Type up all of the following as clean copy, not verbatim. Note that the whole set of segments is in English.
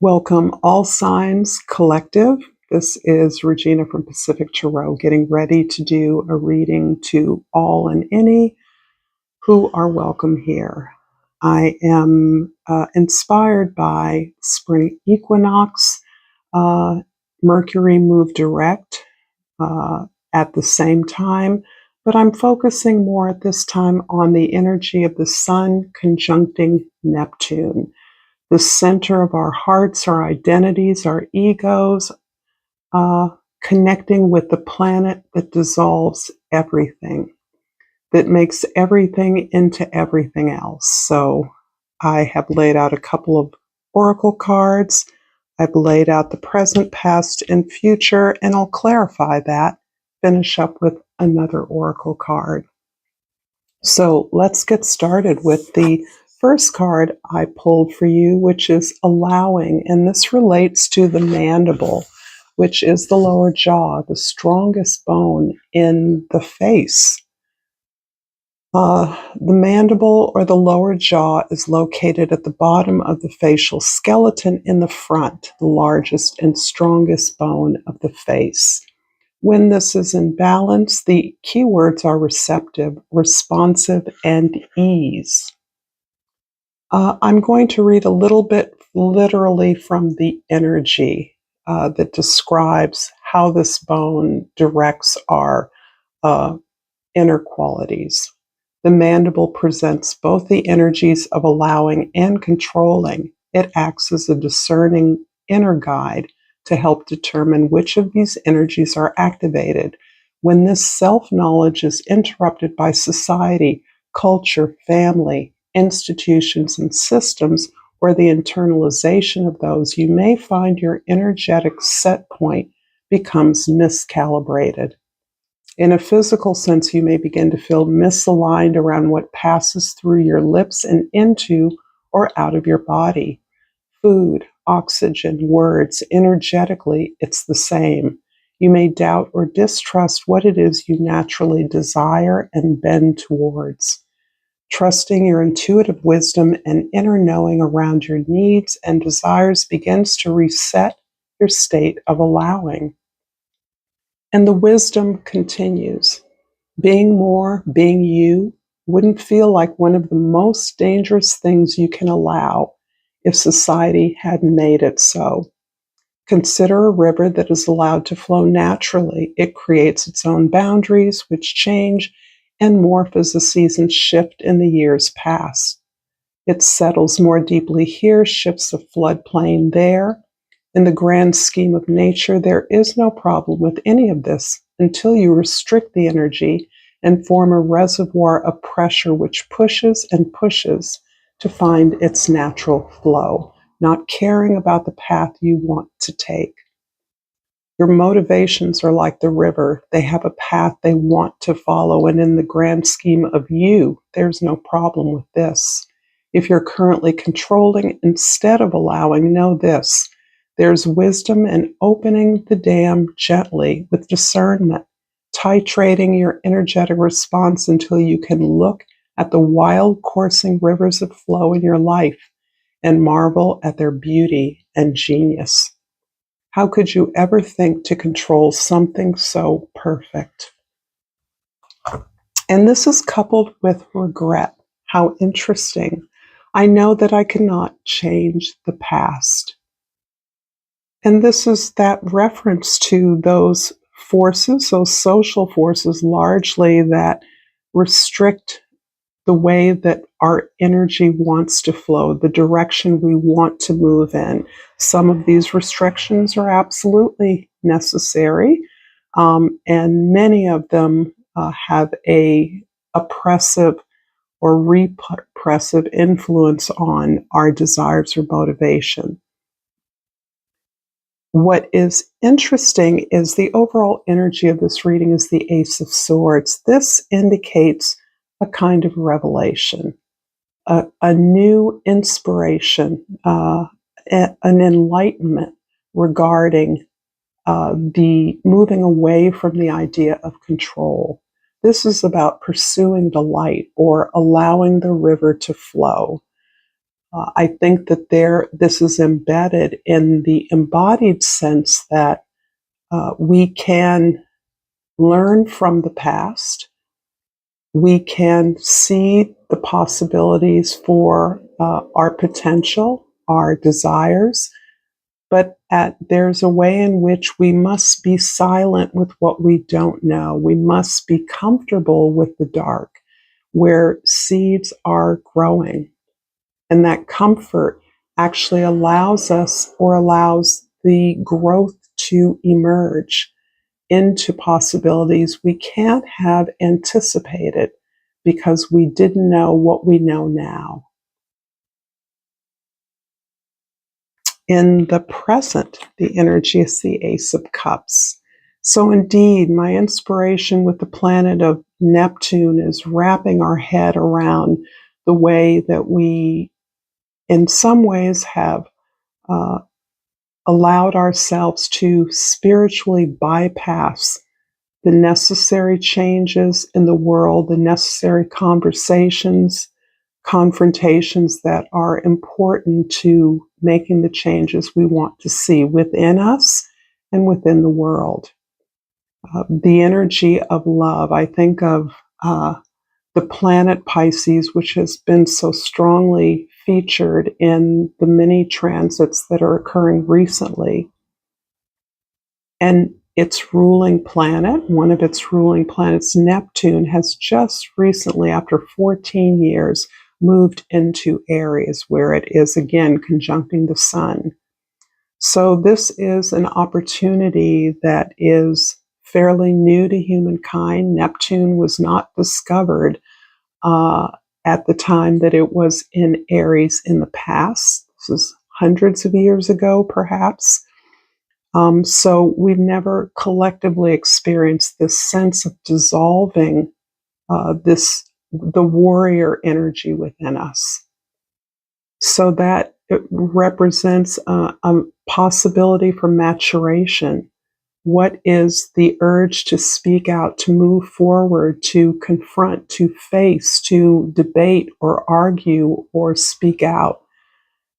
Welcome, All Signs Collective. This is Regina from Pacific Tarot, getting ready to do a reading to all and any who are welcome here. I am inspired by spring equinox, Mercury moved direct at the same time, but I'm focusing more at this time on the energy of the Sun conjuncting Neptune, the center of our hearts, our identities, our egos, connecting with the planet that dissolves everything, that makes everything into everything else. So I have laid out a couple of oracle cards. I've laid out the present, past, and future, and I'll clarify that, finish up with another oracle card. So let's get started with the first card I pulled for you, which is allowing, and this relates to the mandible, which is the lower jaw, the strongest bone in the face. The mandible or the lower jaw is located at the bottom of the facial skeleton in the front, the largest and strongest bone of the face. When this is in balance, the keywords are receptive, responsive, and ease. I'm going to read a little bit literally from the energy that describes how this bone directs our inner qualities. The mandible presents both the energies of allowing and controlling. It acts as a discerning inner guide to help determine which of these energies are activated. When this self-knowledge is interrupted by society, culture, family, institutions, and systems, or the internalization of those, you may find your energetic set point becomes miscalibrated. In a physical sense, you may begin to feel misaligned around what passes through your lips and into or out of your body. Food, oxygen, words, energetically, it's the same. You may doubt or distrust what it is you naturally desire and bend towards. Trusting your intuitive wisdom and inner knowing around your needs and desires begins to reset your state of allowing. And the wisdom continues. Being more, being you, wouldn't feel like one of the most dangerous things you can allow if society hadn't made it so. Consider a river that is allowed to flow naturally. It creates its own boundaries, which change and morph as the seasons shift and the years pass. It settles more deeply here, shifts the floodplain there. In the grand scheme of nature, there is no problem with any of this until you restrict the energy and form a reservoir of pressure which pushes and pushes to find its natural flow, not caring about the path you want to take. Your motivations are like the river. They have a path they want to follow, and in the grand scheme of you, there's no problem with this. If you're currently controlling instead of allowing, know this. There's wisdom in opening the dam gently with discernment, titrating your energetic response until you can look at the wild coursing rivers of flow in your life and marvel at their beauty and genius. How could you ever think to control something so perfect? And this is coupled with regret. How interesting. I know that I cannot change the past. And this is that reference to those forces, those social forces largely that restrict the way that our energy wants to flow, the direction we want to move in. Some of these restrictions are absolutely necessary, and many of them have a oppressive or repressive influence on our desires or motivation. What is interesting is the overall energy of this reading is the Ace of Swords. This indicates a kind of revelation, a new inspiration, an enlightenment regarding the moving away from the idea of control. This is about pursuing the light or allowing the river to flow. I think that this is embedded in the embodied sense that we can learn from the past. We can see the possibilities for our potential, our desires, but there's a way in which we must be silent with what we don't know. We must be comfortable with the dark, where seeds are growing. And that comfort actually allows us, or allows the growth to emerge into possibilities we can't have anticipated because we didn't know what we know now. In the present, the energy is the Ace of Cups. So indeed, my inspiration with the planet of Neptune is wrapping our head around the way that we, in some ways, have uh, allowed ourselves to spiritually bypass the necessary changes in the world, the necessary conversations, confrontations that are important to making the changes we want to see within us and within the world. The energy of love, I think of the planet Pisces, which has been so strongly featured in the many transits that are occurring recently. And its ruling planet, one of its ruling planets, Neptune, has just recently, after 14 years, moved into Aries, where it is again conjuncting the sun. So this is an opportunity that is fairly new to humankind. Neptune was not discovered uh, at the time that it was in Aries in the past. This is hundreds of years ago, perhaps. So we've never collectively experienced this sense of dissolving the warrior energy within us. So that it represents a possibility for maturation. What is the urge to speak out, to move forward, to confront, to face, to debate or argue or speak out,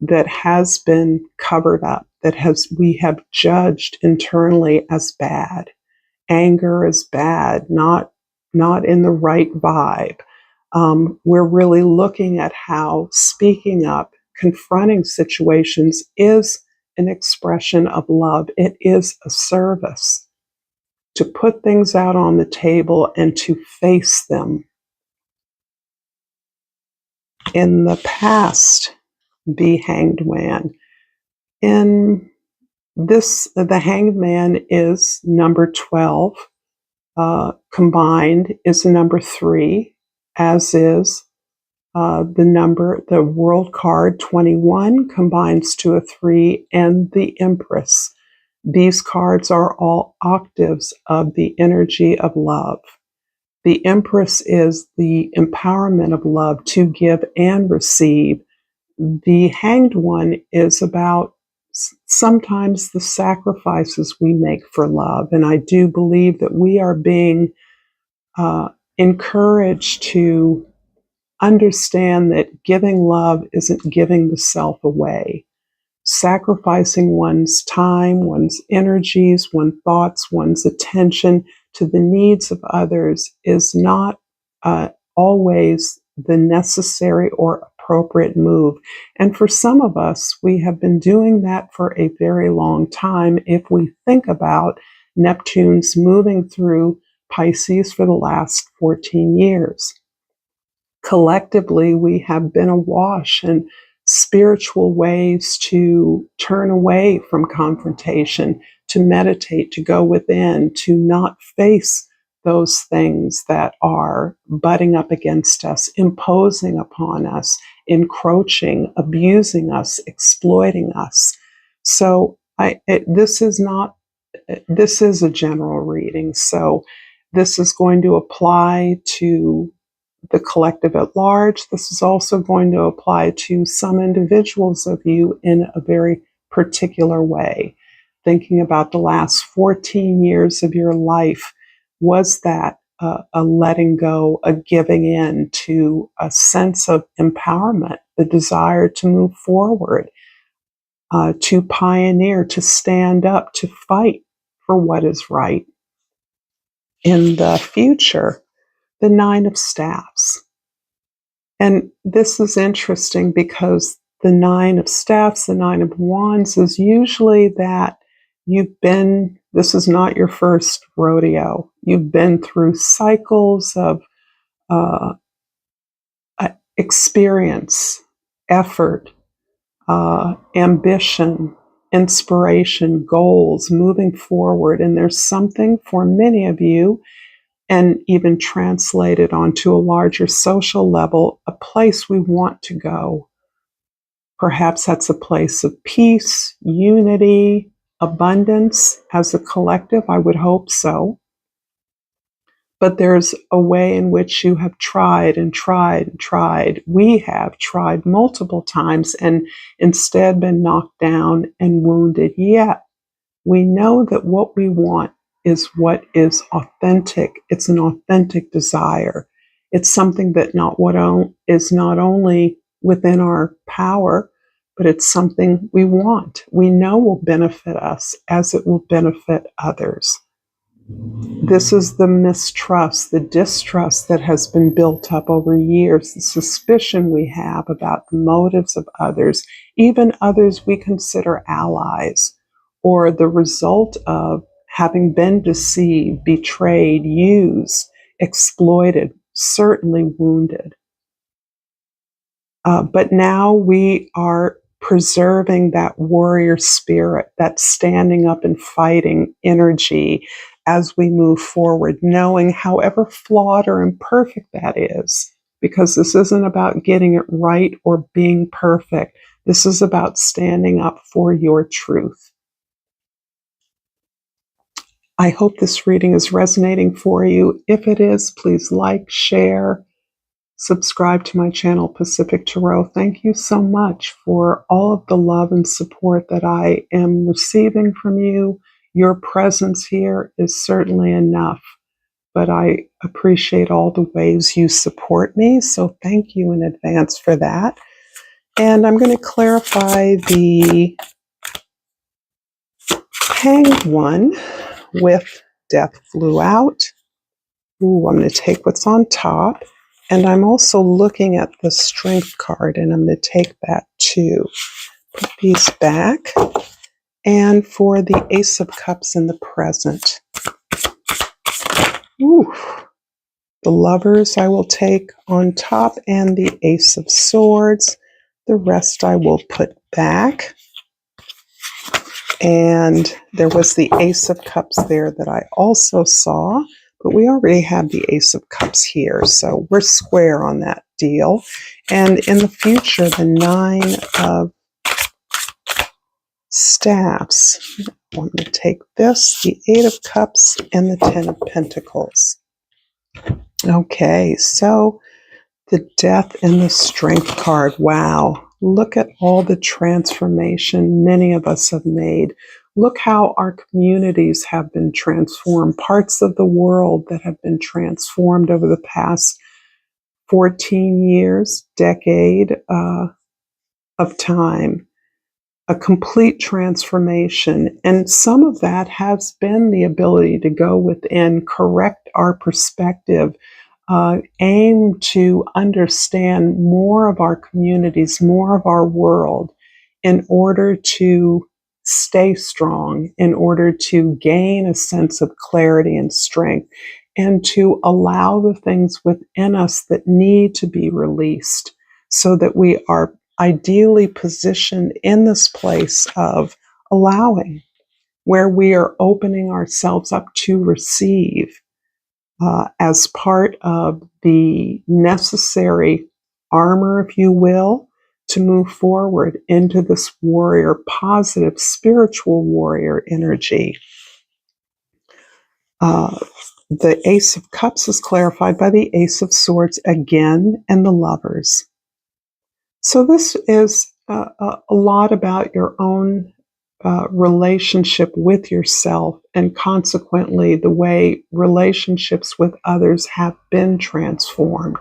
that has been covered up, we have judged internally as bad. Anger is bad, not in the right vibe. We're really looking at how speaking up, confronting situations is an expression of love. It is a service to put things out on the table and to face them. In the past, the Hanged Man. In this, the Hanged Man is number 12. Combined is the number 3, as is the world card 21 combines to a 3, and the Empress. These cards are all octaves of the energy of love. The Empress is the empowerment of love to give and receive. The Hanged One is about sometimes the sacrifices we make for love. And I do believe that we are being encouraged to understand that giving love isn't giving the self away. Sacrificing one's time, one's energies, one's thoughts, one's attention to the needs of others is not always the necessary or appropriate move. And for some of us, we have been doing that for a very long time if we think about Neptune's moving through Pisces for the last 14 years. Collectively, we have been awash in spiritual ways to turn away from confrontation, to meditate, to go within, to not face those things that are butting up against us, imposing upon us, encroaching, abusing us, exploiting us. So this is a general reading. So this is going to apply to the collective at large. This is also going to apply to some individuals of you in a very particular way. Thinking about the last 14 years of your life, was that a letting go, a giving in to a sense of empowerment the desire to move forward, to pioneer, to stand up, to fight for what is right. In the future, the Nine of Staffs. And this is interesting because the Nine of Staffs, the Nine of Wands, is usually that this is not your first rodeo. You've been through cycles of uh, experience, effort, ambition, inspiration, goals, moving forward. And there's something for many of you, and even translated onto a larger social level, a place we want to go. Perhaps that's a place of peace, unity, abundance as a collective. I would hope so. But there's a way in which you have tried and tried and tried. We have tried multiple times and instead been knocked down and wounded. Yet we know that what we want is what is authentic. It's an authentic desire. It's something that is not only within our power, but it's something we want. We know will benefit us as it will benefit others. This is the mistrust, the distrust that has been built up over years, the suspicion we have about the motives of others, even others we consider allies, or the result of having been deceived, betrayed, used, exploited, certainly wounded. But now we are preserving that warrior spirit, that standing up and fighting energy as we move forward, knowing however flawed or imperfect that is, because this isn't about getting it right or being perfect. This is about standing up for your truth. I hope this reading is resonating for you. If it is, please like, share, subscribe to my channel, Pacific Tarot. Thank you so much for all of the love and support that I am receiving from you. Your presence here is certainly enough, but I appreciate all the ways you support me, so thank you in advance for that. And I'm going to clarify the Hanged One with Death Flew Out. Ooh, I'm going to take what's on top. And I'm also looking at the Strength card, and I'm going to take that too. Put these back. And for the Ace of Cups in the present. Ooh, the Lovers I will take on top, and the Ace of Swords. The rest I will put back. And there was the Ace of Cups there that I also saw. But we already have the Ace of Cups here, so we're square on that deal. And in the future, the Nine of Staffs. I'm going to take this, the Eight of Cups, and the Ten of Pentacles. Okay, so the Death and the Strength card. Wow, look at all the transformation many of us have made. Look how our communities have been transformed, parts of the world that have been transformed over the past 14 years, decade of time. A complete transformation. And some of that has been the ability to go within, correct our perspective, aim to understand more of our communities, more of our world, in order to stay strong, in order to gain a sense of clarity and strength, and to allow the things within us that need to be released so that we are ideally positioned in this place of allowing, where we are opening ourselves up to receive as part of the necessary armor, if you will, to move forward into this warrior, positive, spiritual warrior energy. The Ace of Cups is clarified by the Ace of Swords again, and the Lovers. So this is a lot about your own relationship with yourself, and consequently the way relationships with others have been transformed,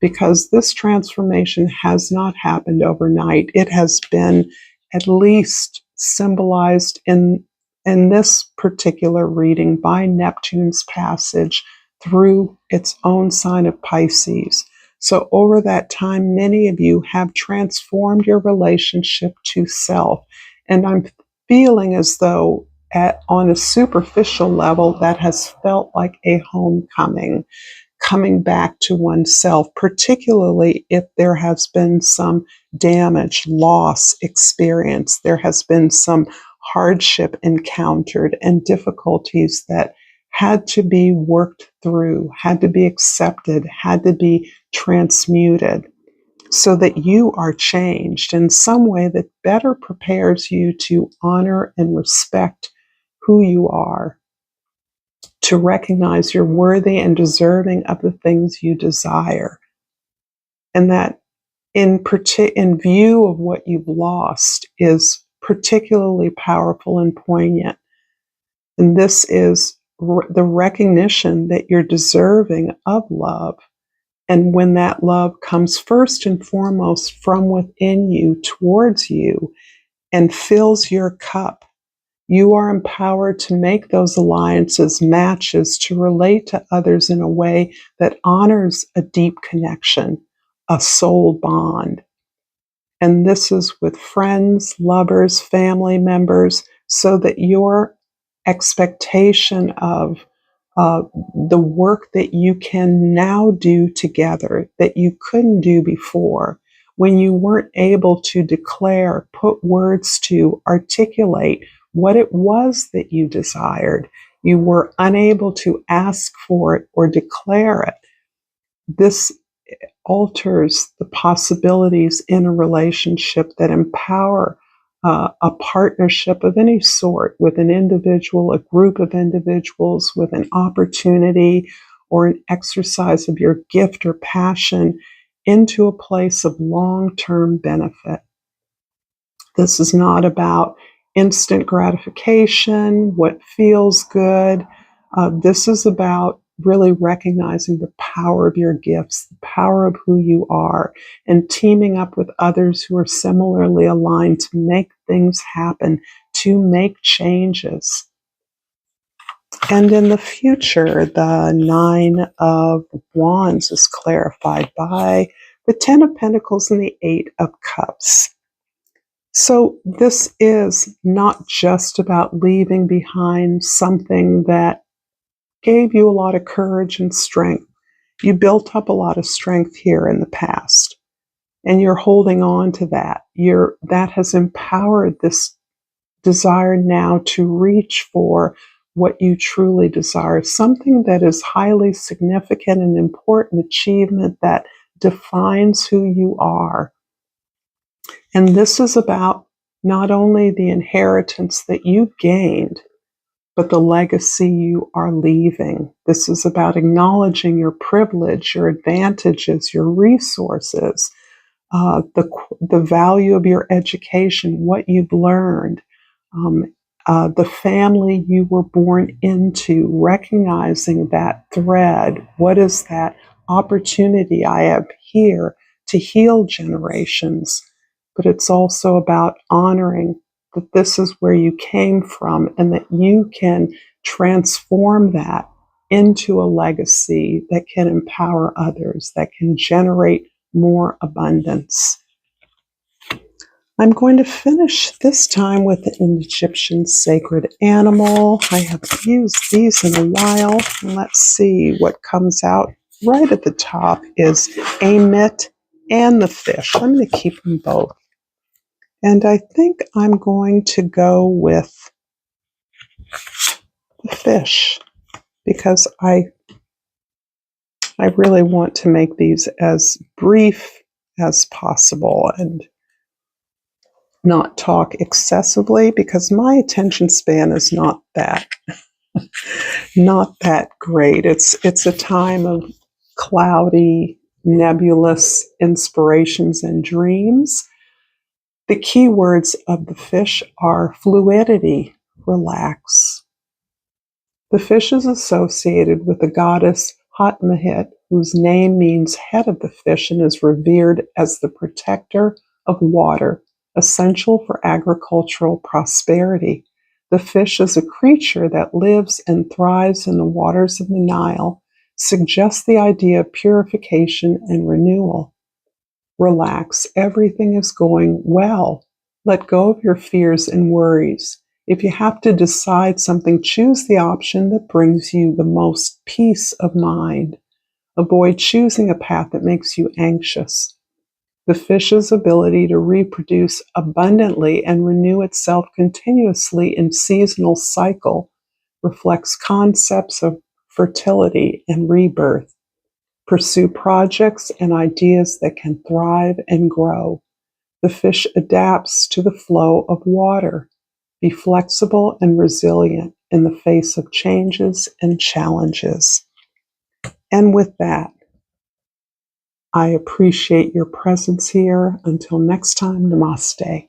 because this transformation has not happened overnight. It has been at least symbolized in this particular reading by Neptune's passage through its own sign of Pisces. So over that time, many of you have transformed your relationship to self. And I'm feeling as though on a superficial level, that has felt like a homecoming, coming back to oneself, particularly if there has been some damage, loss experience, there has been some hardship encountered and difficulties that had to be worked through, had to be accepted, had to be transmuted, so that you are changed in some way that better prepares you to honor and respect who you are, to recognize you're worthy and deserving of the things you desire. And that in view of what you've lost is particularly powerful and poignant. And this is the recognition that you're deserving of love. And when that love comes first and foremost from within you towards you and fills your cup, you are empowered to make those alliances, matches, to relate to others in a way that honors a deep connection, a soul bond. And this is with friends, lovers, family members, so that your expectation of the work that you can now do together that you couldn't do before, when you weren't able to declare, put words to, articulate what it was that you desired, you were unable to ask for it or declare it. This alters the possibilities in a relationship that empower a partnership of any sort with an individual, a group of individuals, with an opportunity or an exercise of your gift or passion into a place of long-term benefit. This is not about instant gratification, what feels good. This is about really recognizing the power of your gifts, the power of who you are, and teaming up with others who are similarly aligned to make things happen, to make changes. And in the future, the Nine of Wands is clarified by the Ten of Pentacles and the Eight of Cups. So this is not just about leaving behind something that gave you a lot of courage and strength. You built up a lot of strength here in the past, and you're holding on to that. That has empowered this desire now to reach for what you truly desire, something that is highly significant and important achievement that defines who you are. And this is about not only the inheritance that you've gained, but the legacy you are leaving. This is about acknowledging your privilege, your advantages, your resources, the value of your education, what you've learned, the family you were born into, recognizing that thread. What is that opportunity I have here to heal generations? But it's also about honoring that this is where you came from and that you can transform that into a legacy that can empower others, that can generate more abundance. I'm going to finish this time with an Egyptian sacred animal. I haven't used these in a while. Let's see what comes out. Right at the top is Amit and the fish. I'm going to keep them both. And I think I'm going to go with the fish because I really want to make these as brief as possible and not talk excessively because my attention span is not that great. It's a time of cloudy, nebulous inspirations and dreams. The key words of the fish are fluidity, relax. The fish is associated with the goddess Hatmahit, whose name means head of the fish and is revered as the protector of water, essential for agricultural prosperity. The fish is a creature that lives and thrives in the waters of the Nile, suggests the idea of purification and renewal. Relax, everything is going well. Let go of your fears and worries. If you have to decide something, choose the option that brings you the most peace of mind. Avoid choosing a path that makes you anxious. The fish's ability to reproduce abundantly and renew itself continuously in seasonal cycle reflects concepts of fertility and rebirth. Pursue projects and ideas that can thrive and grow. The fish adapts to the flow of water. Be flexible and resilient in the face of changes and challenges. And with that, I appreciate your presence here. Until next time, namaste.